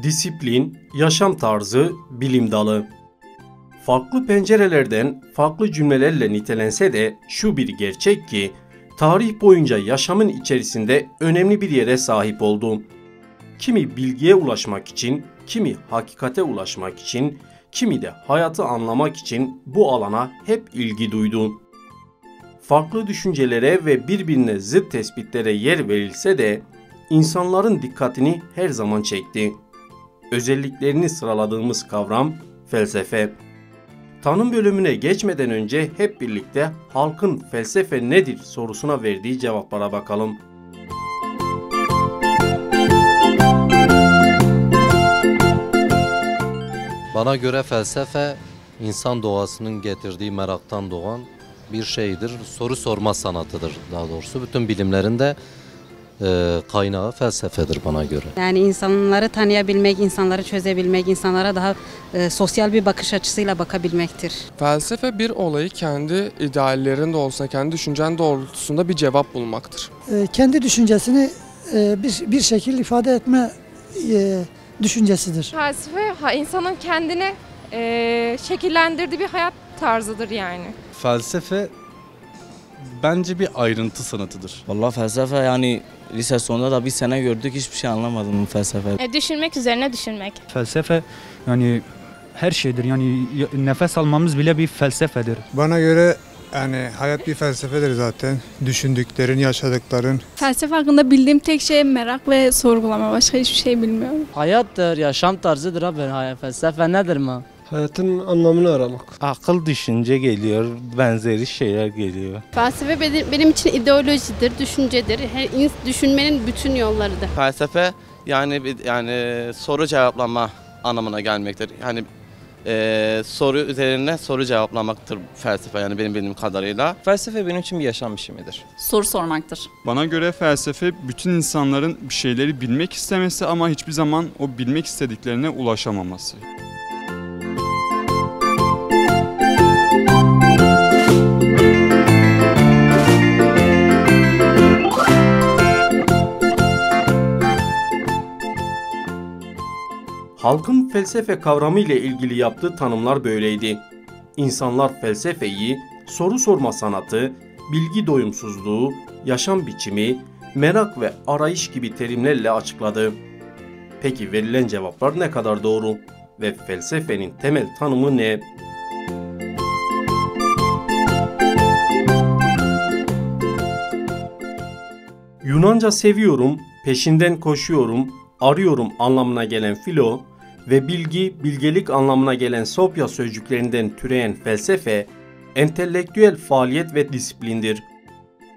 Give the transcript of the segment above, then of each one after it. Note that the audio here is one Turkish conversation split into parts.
Disiplin, yaşam tarzı, bilim dalı. Farklı pencerelerden farklı cümlelerle nitelense de şu bir gerçek ki, tarih boyunca yaşamın içerisinde önemli bir yere sahip oldu. Kimi bilgiye ulaşmak için, kimi hakikate ulaşmak için, kimi de hayatı anlamak için bu alana hep ilgi duydu. Farklı düşüncelere ve birbirine zıt tespitlere yer verilse de insanların dikkatini her zaman çekti. Özelliklerini sıraladığımız kavram felsefe. Tanım bölümüne geçmeden önce hep birlikte halkın felsefe nedir sorusuna verdiği cevaplara bakalım. Bana göre felsefe, insan doğasının getirdiği meraktan doğan bir şeydir. Soru sorma sanatıdır daha doğrusu. Bütün bilimlerin de kaynağı felsefedir bana göre. Yani insanları tanıyabilmek, insanları çözebilmek, insanlara daha sosyal bir bakış açısıyla bakabilmektir. Felsefe bir olayı kendi ideallerin de olsa, kendi düşüncen doğrultusunda bir cevap bulmaktır. Kendi düşüncesini bir şekilde ifade etme düşüncesidir. Felsefe insanın kendini şekillendirdiği bir hayat tarzıdır yani. Felsefe bence bir ayrıntı sanatıdır. Vallahi felsefe yani lise sonunda da bir sene gördük, hiçbir şey anlamadım felsefe. Düşünmek üzerine düşünmek. Felsefe yani her şeydir, yani nefes almamız bile bir felsefedir. Bana göre yani hayat bir felsefedir zaten. Düşündüklerin, yaşadıkların. Felsefe hakkında bildiğim tek şey merak ve sorgulama. Başka hiçbir şey bilmiyorum. Hayattır, yaşam tarzıdır abi. Felsefe nedir mi? Hayatın anlamını aramak. Akıl, düşünce geliyor, benzeri şeyler geliyor. Felsefe benim için ideolojidir, düşüncedir. Düşünmenin bütün yollarıdır. Felsefe yani soru cevaplama anlamına gelmektir. Yani soru üzerine soru cevaplamaktır felsefe, yani benim bildiğim kadarıyla. Felsefe benim için bir yaşam biçimidir. Soru sormaktır. Bana göre felsefe bütün insanların bir şeyleri bilmek istemesi ama hiçbir zaman o bilmek istediklerine ulaşamaması. Halkın felsefe kavramı ile ilgili yaptığı tanımlar böyleydi. İnsanlar felsefeyi, soru sorma sanatı, bilgi doyumsuzluğu, yaşam biçimi, merak ve arayış gibi terimlerle açıkladı. Peki verilen cevaplar ne kadar doğru ve felsefenin temel tanımı ne? Yunanca seviyorum, peşinden koşuyorum, arıyorum anlamına gelen philo ve bilgi, bilgelik anlamına gelen sopya sözcüklerinden türeyen felsefe, entelektüel faaliyet ve disiplindir.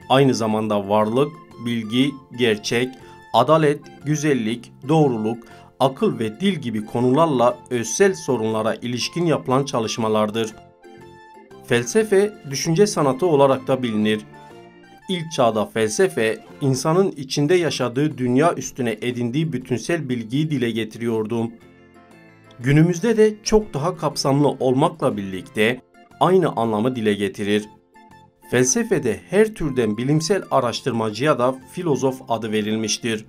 Aynı zamanda varlık, bilgi, gerçek, adalet, güzellik, doğruluk, akıl ve dil gibi konularla özsel sorunlara ilişkin yapılan çalışmalardır. Felsefe, düşünce sanatı olarak da bilinir. İlk çağda felsefe, insanın içinde yaşadığı dünya üstüne edindiği bütünsel bilgiyi dile getiriyordu. Günümüzde de çok daha kapsamlı olmakla birlikte aynı anlamı dile getirir. Felsefede her türden bilimsel araştırmacıya da filozof adı verilmiştir.